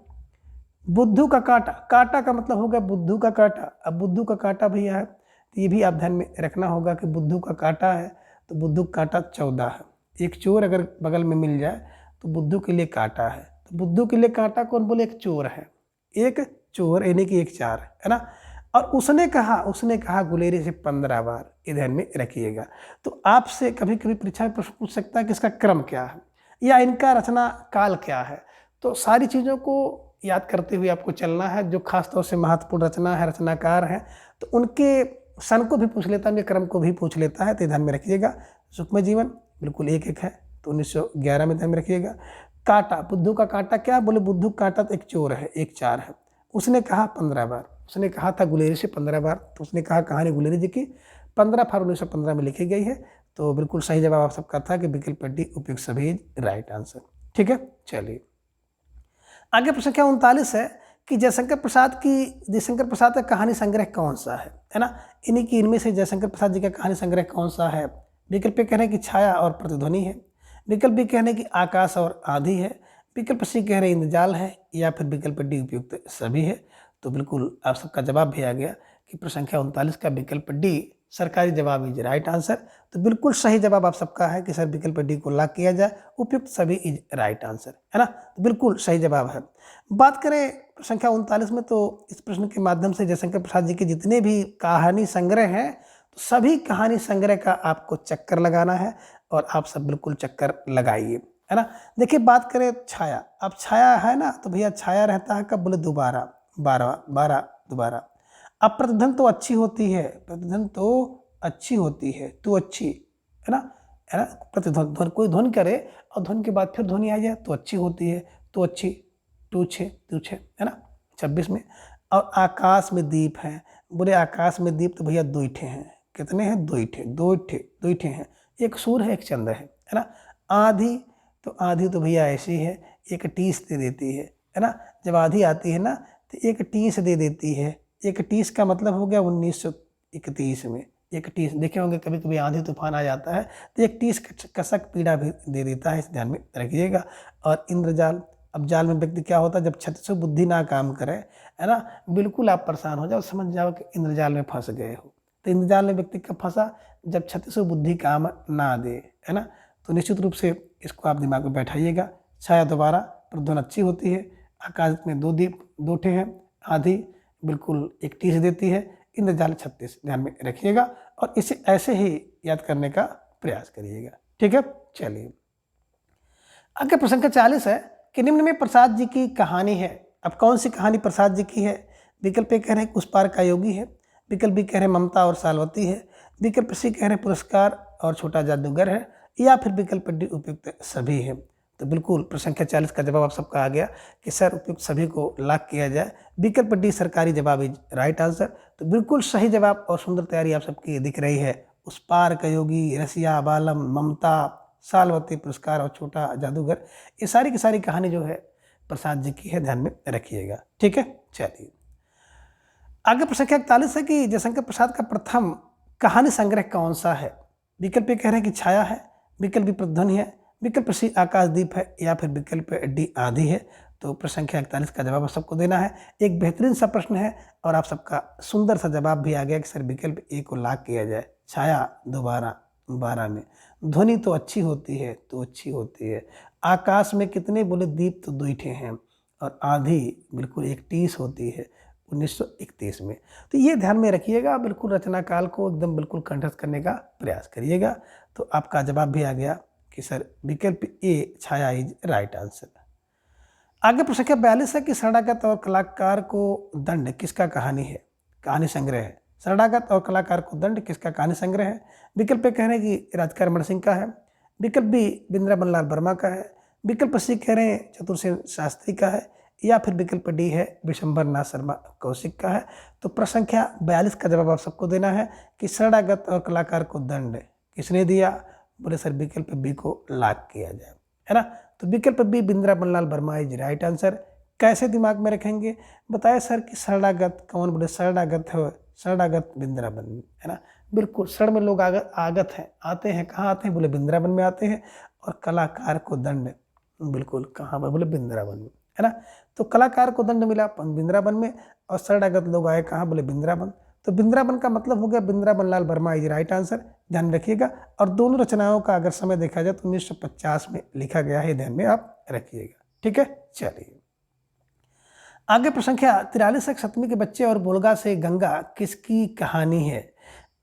बुद्धू का कांटा, कांटा का मतलब हो गया बुद्धू का कांटा। अब बुद्धू का कांटा भैया है तो ये भी आप ध्यान में रखना होगा कि बुद्धू का कांटा है तो बुद्धू का कांटा 14 है। एक चोर अगर बगल में मिल जाए तो बुद्धू के लिए कांटा है, तो बुद्धू के लिए कांटा कौन बोले, एक चोर है, एक चोर यानी कि एक चार, है ना। और उसने कहा गुलेरी से 15 बार, ये ध्यान में रखिएगा। तो आपसे कभी कभी परीक्षा में प्रश्न पूछ सकता है कि इसका क्रम क्या है या इनका रचना काल क्या है। तो सारी चीज़ों को याद करते हुए आपको चलना है। जो खासतौर से महत्वपूर्ण रचना है, रचनाकार है, तो उनके सन को भी पूछ लेता है, क्रम को भी पूछ लेता है, तो ध्यान में रखिएगा। सुखमय जीवन बिल्कुल एक एक है तो 1911 में ध्यान में रखिएगा। कांटा, बुद्धू का कांटा क्या बोले, बुद्धू का कांटा तो एक चोर है, एक चार है। उसने कहा 15 बार, उसने कहा था गुलेरी से 15 बार, तो उसने कहा कहानी गुलेरी जी की 15 फरवरी 1915 में लिखी गई है। तो बिल्कुल सही जवाब आप सबका था कि विकल्प डी उपयुक्त सभी राइट आंसर। ठीक है, चलिए आगे प्रश्न क्या 39 है कि जयशंकर प्रसाद का कहानी संग्रह कौन सा है ना। इनमें से जयशंकर प्रसाद जी का कहानी संग्रह कौन सा है। विकल्प कह रहे हैं कि छाया और प्रतिध्वनि है, विकल्प बी कह रहे हैं कि आकाश और आंधी है, विकल्प सी कह रहे हैं इंद्रजाल है, या फिर विकल्प डी उपयुक्त सभी है। तो बिल्कुल आप सबका जवाब भी आ गया कि प्रश्न संख्या 39 का विकल्प डी सरकारी जवाब इज राइट आंसर। तो बिल्कुल सही जवाब आप सबका है कि सर विकल्प डी को लॉक किया जाए, उपयुक्त सभी इज राइट आंसर, है ना। तो बिल्कुल सही जवाब है। बात करें प्रश्न संख्या 39 में, तो इस प्रश्न के माध्यम से जयशंकर प्रसाद जी के जितने भी कहानी संग्रह हैं तो सभी कहानी संग्रह का आपको चक्कर लगाना है और आप सब बिल्कुल चक्कर लगाइए, है ना। देखिए बात करें छाया, अब छाया है ना, तो भैया छाया रहता है कब बोले दोबारा, 12 दोबारा। अब प्रतिध्वनि तो अच्छी होती है, प्रतिध्वनि तो अच्छी होती है, तो अच्छी, है ना, प्रतिध्वनि कोई ध्वनि करे और ध्वनि के बाद फिर ध्वनि आ जाए तो अच्छी होती है, तो अच्छी, टू छे, है ना 26 में। और आकाश में दीप है, बोले आकाश में दीप तो भैया 2 ठे हैं, कितने हैं, 2 ठे हैं, एक सूर्य है एक चंद्र है ना। आंधी तो भैया ऐसी है, एक टीस दे देती है ना। जब आंधी आती है ना तो एक टीस दे देती है, एक टीस का मतलब हो गया 1931 में। एक टीस देखे होंगे, कभी कभी आंधी तूफान आ जाता है तो एक टीस कसक पीड़ा भी दे देता है, इस ध्यान में रखिएगा। और इंद्रजाल, अब जाल में व्यक्ति क्या होता है जब 36 बुद्धि ना काम करे, है ना, बिल्कुल आप परेशान हो जाओ, समझ जाओ कि इंद्रजाल में फंस गए हो। तो इंद्रजाल में व्यक्ति कब फंसा, जब 36 बुद्धि काम ना दे, है ना। तो निश्चित रूप से इसको आप दिमाग में बैठाइएगा। छाया दोबारा, प्रतिध्वनि अच्छी होती है, आकाश में 2 दीप 2 ठे हैं, आंधी बिल्कुल एक टीस देती है, इंद्रजाल 36 ध्यान में रखिएगा और इसे ऐसे ही याद करने का प्रयास करिएगा। ठीक है, चलिए आगे प्रश्न का 40 है कि निम्न में प्रसाद जी की कहानी है। अब कौन सी कहानी प्रसाद जी की है। विकल्प ए कह रहे हैं उस पार का योगी है, विकल्प बी कह रहे हैं ममता और सालवती है, विकल्प सी कह रहे हैं पुरस्कार और छोटा जादूगर है, या फिर विकल्प डी उपयुक्त सभी है। तो बिल्कुल प्रश्न संख्या 40 का जवाब आप सबका आ गया कि सर उपयुक्त सभी को लॉक किया जाए। विकल्प डी सरकारी जवाब इज राइट आंसर। तो बिल्कुल सही जवाब और सुंदर तैयारी आप सबकी दिख रही है। उस पार का योगी, रसिया, बालम, ममता, सालवती पुरस्कार और छोटा जादूगर, ये सारी की सारी कहानी जो है प्रसाद जी की है, ध्यान में रखिएगा। ठीक है, चलिए आगे प्रश्न संख्या 41 है कि जयशंकर प्रसाद का प्रथम कहानी संग्रह कौन सा है। विकल्प ए कह रहे हैं कि छाया है, विकल्प बी प्रतिध्वनि है, विकल्प सी आकाशदीप है, या फिर विकल्प डी आदि है। तो प्रश्न संख्या 41 का जवाब आप सबको देना है। एक बेहतरीन सा प्रश्न है और आप सबका सुंदर सा जवाब भी आ गया कि सर विकल्प ए को लॉक किया जाए। छाया दोबारा 12 में, ध्वनि तो अच्छी होती है, तो अच्छी होती है, आकाश में कितने बोले दीप तो 2 ठे हैं, और आधी बिल्कुल 31 होती है 1931 में। तो ये ध्यान में रखिएगा, बिल्कुल रचना काल को एकदम बिल्कुल कंठस्थ करने का प्रयास करिएगा। तो आपका जवाब भी आ गया कि सर विकल्प ए छाया इज राइट आंसर। आगे प्रश्न संख्या 42 है कि शरणागत और कलाकार को दंड किसका कहानी है, कहानी संग्रह है। शरणागत और कलाकार को दंड किसका कहानी संग्रह है। विकल्प ए कह रहे हैं कि राधिका रमण सिंह का है, विकल्प बी बिंद्रावन लाल वर्मा का है, विकल्प सी कह रहे हैं चतुरसेन शास्त्री का है, या फिर विकल्प डी है विशंबर नाथ शर्मा कौशिक का है। तो प्रश्न संख्या 42 का जवाब आप सबको देना है कि शरणागत और कलाकार को दंड किसने दिया। बोले सर विकल्प बी को लॉक किया जाए, है ना। तो विकल्प B Vrindavan Lal Verma is right answer. कैसे दिमाग में रखेंगे बताए सर कि शरणागत कौन, बोले शरणागत है, शरणागत बिंद्रावन, है ना। बिल्कुल शरण में लोग आगत हैं, आते हैं, कहाँ आते हैं, बोले बिंद्रावन में आते हैं। और कलाकार को दंड बिल्कुल कहाँ पर, बोले बिंद्रावन में, है ना। तो कलाकार को दंड मिला बिंद्रावन में, और शरणागत लोग आए कहाँ, बोले बिंद्रावन। तो बिंद्रावन का मतलब हो गया Bindravan Lal Verma is right answer, ध्यान रखिएगा। और दोनों रचनाओं का अगर समय देखा जाए तो 1950 में लिखा गया है, ध्यान में आप रखिएगा। ठीक है, चलिए आगे प्रश्न संख्या 43 है, सतमी के बच्चे और बोलगा से गंगा किसकी कहानी है।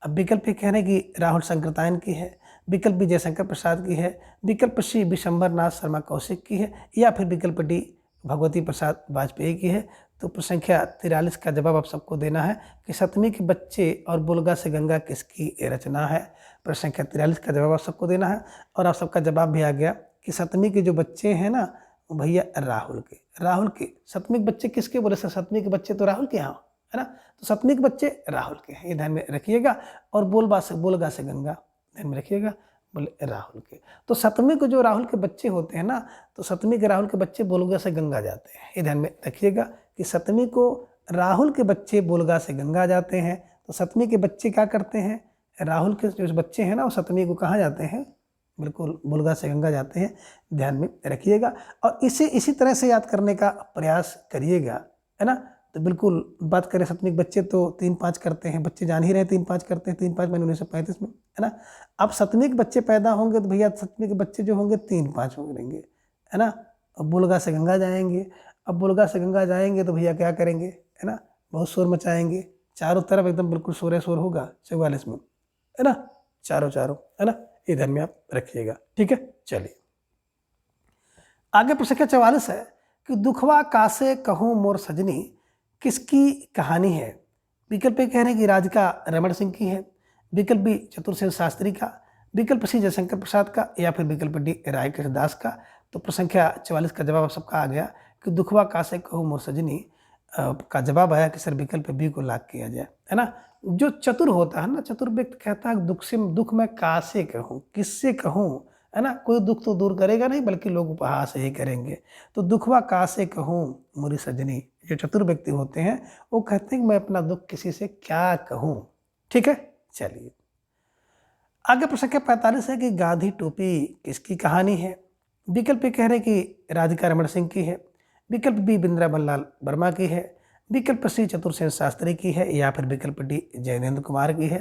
अब विकल्प कह रहे हैं कि राहुल शंकरतायन की है, विकल्प बी जयशंकर प्रसाद की है, विकल्प सी विशंबर नाथ शर्मा कौशिक की है, या फिर विकल्प डी भगवती प्रसाद वाजपेयी की है। तो प्रश्न संख्या 43 का जवाब आप सबको देना है कि सतमी के बच्चे और बोलगा से गंगा किसकी रचना है। प्रश्न संख्या 43 का जवाब आप सबको देना है, और आप सबका जवाब भी आ गया कि सतमी के जो बच्चे हैं ना वो भैया राहुल के सतमी के बच्चे किसके, बोले सर सतमी के बच्चे तो राहुल के यहाँ, है ना। तो सतमी के बच्चे राहुल के हैं, ये ध्यान में रखिएगा। और बोलगा से गंगा ध्यान में रखिएगा, बोले राहुल के। तो सतमी को जो राहुल के बच्चे होते हैं ना, तो सतमी के राहुल के बच्चे बोलगा से गंगा जाते हैं, ये ध्यान में रखिएगा कि सतमी को राहुल के बच्चे बोलगा से गंगा जाते हैं। तो सतमी के बच्चे क्या करते हैं, राहुल के जो बच्चे हैं ना वो सतमी को कहाँ जाते हैं, बिल्कुल बोलगा से गंगा जाते हैं, ध्यान में रखिएगा। और इसी तरह से याद करने का प्रयास करिएगा, है ना। तो बिल्कुल बात करें सतमी के बच्चे तो 3-5 करते हैं, बच्चे जान ही रहे 3-5 करते हैं, 3-5 मैंने 1935 में, है ना। अब सतमी के बच्चे पैदा होंगे तो भैया सतमी के बच्चे जो होंगे 3-5 होंगे, है ना। अब बोलगा से गंगा जाएंगे, अब बोलगा से गंगा जाएंगे तो भैया क्या करेंगे, है ना, बहुत शोर मचाएंगे, चारों तरफ एकदम बिल्कुल शोर होगा 44 में, है ना, चारों, है ना, ये ध्यान में आप रखिएगा। ठीक है, चलिए आगे प्रश्न संख्या 44 है कि दुखवा कासे कहूँ मोर सजनी किसकी कहानी है। विकल्प कह रहे हैं कि राधिका रमण सिंह की है, विकल्प बी चतुरसेन शास्त्री का, विकल्प सी जयशंकर प्रसाद का, या फिर विकल्प डी राय कृष्णदास का। तो प्रश्न संख्या 44 का जवाब सबका आ गया कि दुखवा कासे कहूँ मोर सजनी का जवाब आया कि सर विकल्प बी को लॉक किया जाए, है ना। जो चतुर होता है ना, चतुर व्यक्ति कहता है दुख में कासे कहूँ, किससे कहूँ, है ना। कोई दुख तो दूर करेगा नहीं बल्कि लोग उपहास ही करेंगे। तो दुखवा कासे कहूँ मोरी सजनी, जो चतुर व्यक्ति होते हैं वो कहते हैं कि मैं अपना दुख किसी से क्या कहूँ। ठीक है, चलिए आगे प्रश्न संख्या 45 है कि गांधी टोपी किसकी कहानी है। विकल्प कह रहे हैं कि राधिका रमण सिंह की है, विकल्प बी बिंद्रावन लाल वर्मा की है, विकल्प सी चतुरसेन शास्त्री की है, या फिर विकल्प डी जयनेंद्र कुमार की है।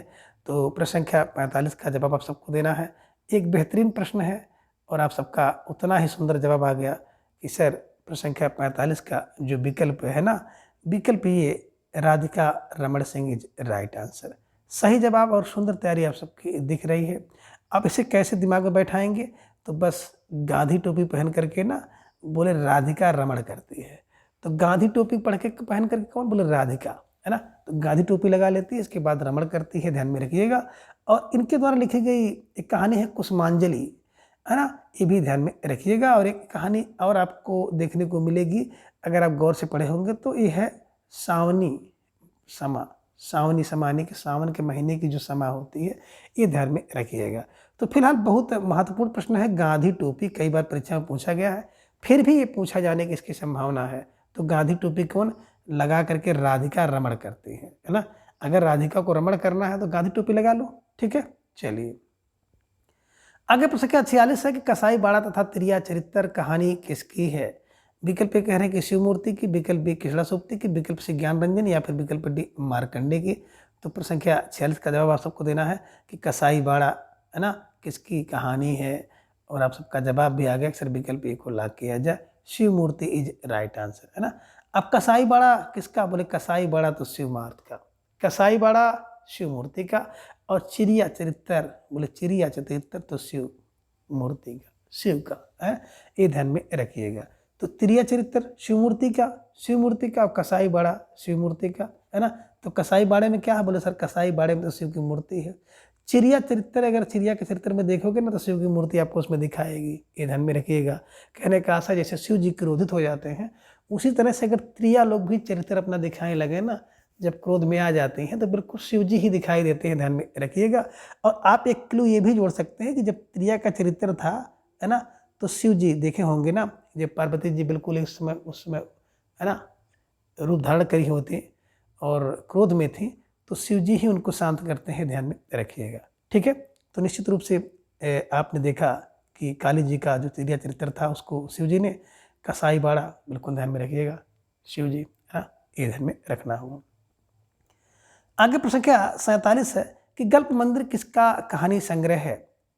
तो प्रश्न संख्या 45 का जवाब आप सबको देना है। एक बेहतरीन प्रश्न है और आप सबका उतना ही सुंदर जवाब आ गया कि सर प्रश्न संख्या 45 का जो विकल्प है ना, विकल्प ये राधिका रमण सिंह इज राइट आंसर। सही जवाब और सुंदर तैयारी आप सबकी दिख रही है। आप इसे कैसे दिमाग में बैठाएंगे, तो बस गांधी टोपी पहन करके ना बोले राधिका रमण करती है, तो गांधी टोपी पहन करके कौन, बोले राधिका, है ना। तो गांधी टोपी लगा लेती है, इसके बाद रमण करती है, ध्यान में रखिएगा। और इनके द्वारा लिखी गई एक कहानी है कुसुमांजलि, है ना, ये भी ध्यान में रखिएगा। और एक कहानी और आपको देखने को मिलेगी अगर आप गौर से पढ़े होंगे तो ये है सावनी समा। सावनी समा यानी कि सावन के महीने की जो समा होती है, ये ध्यान में रखिएगा। तो फिलहाल बहुत महत्वपूर्ण प्रश्न है गांधी टोपी, कई बार परीक्षा में पूछा गया है, फिर भी ये पूछा जाने की इसकी संभावना है। तो गांधी टोपी कौन लगा करके राधिका रमण करती है ना। अगर राधिका को रमण करना है तो गांधी टोपी लगा लो, ठीक है। चलिए आगे प्रश्न संख्या 46 है कि कसाई बाड़ा तथा त्रिया चरित्र कहानी किसकी है। विकल्प ए कह रहे हैं कि शिवमूर्ति की, विकल्प बी कृष्णा सूक्ति की, विकल्प सी ज्ञान रंजन, या फिर विकल्प डी मार्कंडे की। तो प्रश्न संख्या 46 का जवाब आप सबको देना है कि कसाई बाड़ा, है ना, किसकी कहानी है। और आप सबका जवाब भी आ गया, अक्सर विकल्प ए को लॉक किया जाए, शिवमूर्ति इज राइट आंसर, है ना। अब कसाई बाड़ा किसका, बोले कसाई बाड़ा तो शिवमार्त का, कसाई बाड़ा शिवमूर्ति का। और चिड़िया चरित्र, बोले चिड़िया चरित्र तो शिव मूर्ति का, शिव का है, ये ध्यान में रखिएगा। तो त्रिया चरित्र शिवमूर्ति का, शिवमूर्ति का, और कसाई बाड़ा शिवमूर्ति का, है ना। तो कसाई बाड़े में क्या है, बोले सर कसाई बाड़े में तो शिव की मूर्ति है। चिड़िया चरित्र, अगर चिड़िया के चरित्र में देखोगे ना तो शिव की मूर्ति आपको उसमें दिखाएगी, ये ध्यान में रखिएगा। कहने का आशा जैसे शिव जी क्रोधित हो जाते हैं, उसी तरह से अगर त्रिया लोग भी चरित्र अपना दिखाने लगे ना, जब क्रोध में आ जाते हैं तो बिल्कुल शिव जी ही दिखाई देते हैं, ध्यान में रखिएगा। और आप एक क्लू ये भी जोड़ सकते हैं कि जब त्रिया का चरित्र था, है ना, तो शिव जी देखे होंगे ना, जब पार्वती जी बिल्कुल उस समय है ना रूप धारण करी होती और क्रोध में थी, तो शिव जी ही उनको शांत करते हैं, ध्यान में रखिएगा, ठीक है। तो निश्चित रूप से आपने देखा कि काली जी का जो त्रिया चरित्र था उसको शिव जी ने, कसाई बाड़ा बिल्कुल ध्यान में रखिएगा शिव जी, है ना, ये ध्यान में रखना होगा। आगे प्रश्न संख्या 47 है कि गल्प मंदिर किसका कहानी संग्रह है।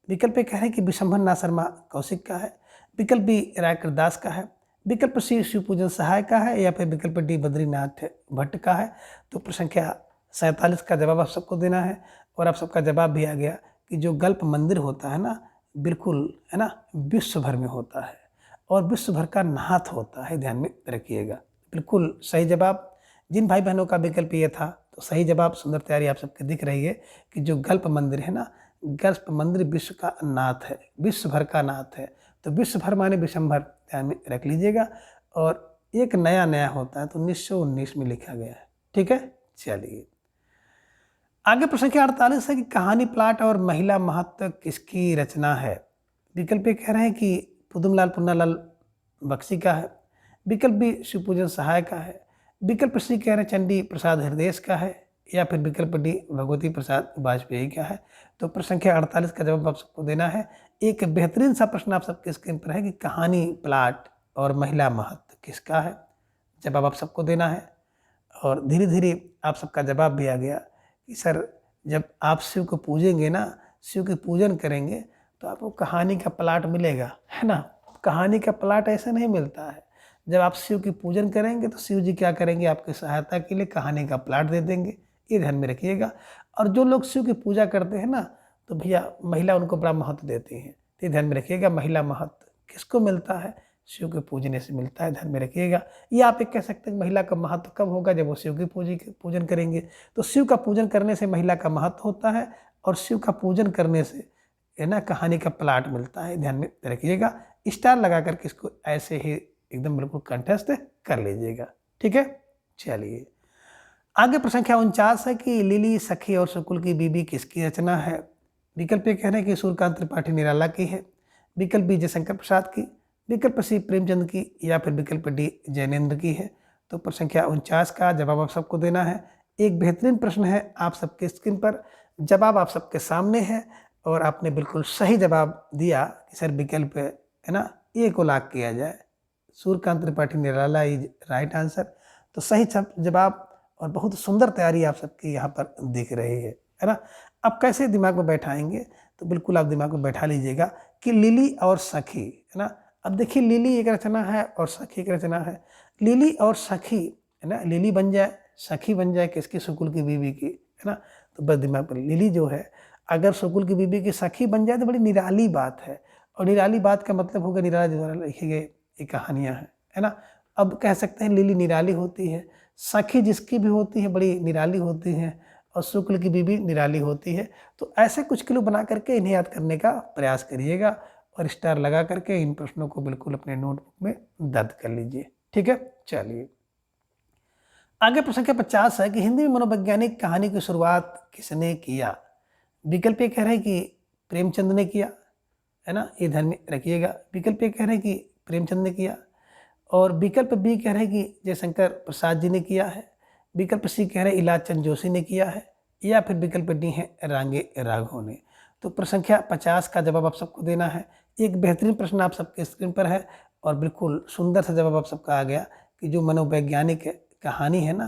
विकल्प कह रहे हैं कि विशंभर नाथ शर्मा कौशिक का है, विकल्प बी रायकर दास का है, विकल्प सी शिवपूजन सहाय का है, या फिर विकल्प डी बद्रीनाथ भट्ट का है। तो प्रश्न संख्या 47 का जवाब आप सबको देना है। और आप सबका जवाब भी आ गया कि जो गल्प मंदिर होता है ना, बिल्कुल, है ना, विश्व भर में होता है और विश्व भर का नाथ होता है, ध्यान में रखिएगा। बिल्कुल सही जवाब। जिन भाई बहनों का विकल्प ये था तो सही जवाब, सुंदर तैयारी आप सबके दिख रही है कि जो गल्प मंदिर है ना, गल्प मंदिर विश्व का नाथ है, विश्व भर का नाथ है। तो विश्व भर माने विशंभर, ध्यान में रख लीजिएगा। और एक नया होता है तो 1919 में लिखा गया है, ठीक है। चलिए आगे प्रश्न संख्या 48 है कि कहानी प्लाट और महिला महत्व किसकी रचना है। विकल्प कह रहे हैं कि पुदुमलाल पुन्नालाल बख्शी का है, विकल्प बी शिवपूजन सहाय का है, विकल्प सी कह रहे हैं चंडी प्रसाद हृदयेश का है, या फिर विकल्प डी भगवती प्रसाद वाजपेयी का है। तो प्रश्न संख्या 48 का जवाब आप सबको देना है। एक बेहतरीन सा प्रश्न आप सबके स्क्रीन पर है कि कहानी प्लाट और महिला महत्व किसका है, जवाब आप सबको देना है। और धीरे धीरे आप सबका जवाब भी आ गया कि सर जब आप शिव को पूजेंगे ना, शिव के पूजन करेंगे तो आपको कहानी का प्लाट मिलेगा, है ना। कहानी का प्लाट ऐसे नहीं मिलता है। जब आप शिव की पूजन करेंगे तो शिव जी क्या करेंगे, आपकी सहायता के लिए कहानी का प्लाट दे देंगे, ये ध्यान में रखिएगा। और जो लोग शिव की पूजा करते हैं ना, तो भैया महिला उनको बड़ा महत्व देती हैं, तो ध्यान में रखिएगा। महिला महत्व किसको मिलता है, शिव के पूजने से मिलता है, ध्यान में रखिएगा। ये आप एक कह सकते हैं महिला का महत्व कब होगा, जब वो शिव की पूजन करेंगे। तो शिव का पूजन करने से महिला का महत्व होता है, और शिव का पूजन करने से, है ना, कहानी का प्लाट मिलता है, ध्यान में रखिएगा। स्टार लगा करके इसको ऐसे ही एकदम बिल्कुल कंठस्थ कर लीजिएगा, ठीक है। चलिए आगे प्रश्न संख्या 49 है कि लिली सखी और शुकुल की बीबी किसकी रचना है। विकल्प कह रहे हैं कि सूर्यकांत त्रिपाठी निराला की है, विकल्प बी जयशंकर प्रसाद की, विकल्प सी प्रेमचंद की, या फिर विकल्प डी जैनेन्द्र की है। तो प्रश्न संख्या 49 का जवाब आप सबको देना है। एक बेहतरीन प्रश्न है आप सबके स्क्रीन पर, जवाब आप सबके सामने है, और आपने बिल्कुल सही जवाब दिया कि सर विकल्प, है ना, ए को लॉक किया जाए, Suryakant Tripathi Nirala is right answer. तो सही जवाब और बहुत सुंदर तैयारी आप सबकी यहाँ पर दिख रही है ना। अब कैसे दिमाग में बैठाएंगे, तो बिल्कुल आप दिमाग में बैठा लीजिएगा कि लिली और सखी, है ना। अब देखिए लिली एक रचना है और सखी एक रचना है। लिली और सखी, है ना, लिली बन जाए, सखी बन जाए किसकी, शुकुल की बीबी की, है ना। तो बस दिमाग पर लिली जो है अगर शुकुल की बीबी की सखी बन जाए तो बड़ी निराली बात है, और निराली बात का मतलब होगा निराला जी द्वारा लिखे गए ये कहानियाँ हैं, है ना। अब कह सकते हैं लिली निराली होती है, सखी जिसकी भी होती है बड़ी निराली होती है और शुक्ल की भी निराली होती है। तो ऐसे कुछ क्लू बना करके इन्हें याद करने का प्रयास करिएगा और स्टार लगा करके इन प्रश्नों को बिल्कुल अपने नोटबुक में दर्ज कर लीजिए। ठीक है, चलिए आगे प्रश्न संख्या 50 है कि हिंदी में मनोवैज्ञानिक कहानी की शुरुआत किसने किया। विकल्प ये कह रहे हैं कि प्रेमचंद ने किया, है ना, ये ध्यान में रखिएगा। विकल्प ये कह रहे हैं कि प्रेमचंद ने किया, और विकल्प बी कह रहे हैं कि जयशंकर प्रसाद जी ने किया है। विकल्प सी कह रहे हैं इलाज चंद जोशी ने किया है, या फिर विकल्प डी है रांगे राघव ने। तो प्रश्न संख्या 50 का जवाब आप सबको देना है। एक बेहतरीन प्रश्न आप सबके स्क्रीन पर है और बिल्कुल सुंदर सा जवाब आप सबका आ गया कि जो मनोवैज्ञानिक कहानी है ना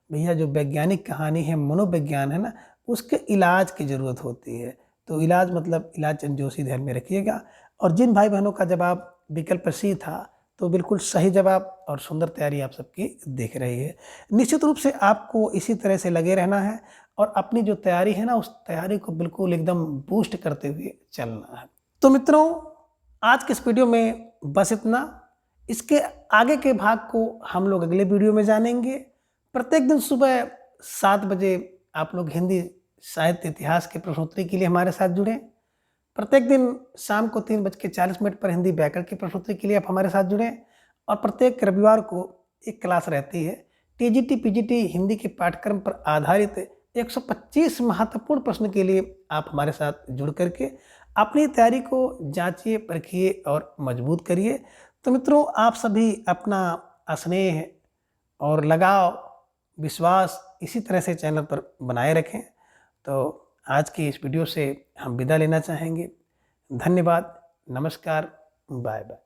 भैया, जो वैज्ञानिक कहानी है, मनोविज्ञान है ना, उसके इलाज की ज़रूरत होती है। तो इलाज मतलब इलाज चंद जोशी, ध्यान में रखिएगा। और जिन भाई बहनों का जवाब विकल्प सी था तो बिल्कुल सही जवाब और सुंदर तैयारी आप सबकी दिख रही है। निश्चित रूप से आपको इसी तरह से लगे रहना है और अपनी जो तैयारी है ना उस तैयारी को बिल्कुल एकदम बूस्ट करते हुए चलना है। तो मित्रों, आज के इस वीडियो में बस इतना। इसके आगे के भाग को हम लोग अगले वीडियो में जानेंगे। प्रत्येक दिन सुबह 7 बजे आप लोग हिंदी साहित्य इतिहास के प्रश्नोत्तरी के लिए हमारे साथ जुड़ें। प्रत्येक दिन शाम को 3:40 पर हिंदी व्याकरण की प्रश्नोत्तरी के लिए आप हमारे साथ जुड़ें। और प्रत्येक रविवार को एक क्लास रहती है टीजीटी पीजीटी हिंदी के पाठ्यक्रम पर आधारित 125 महत्वपूर्ण प्रश्न के लिए आप हमारे साथ जुड़ करके अपनी तैयारी को जांचिए, परखिए और मजबूत करिए। तो मित्रों, आप सभी अपना स्नेह और लगाव, विश्वास इसी तरह से चैनल पर बनाए रखें। तो आज की इस वीडियो से हम विदा लेना चाहेंगे। धन्यवाद, नमस्कार, बाय बाय।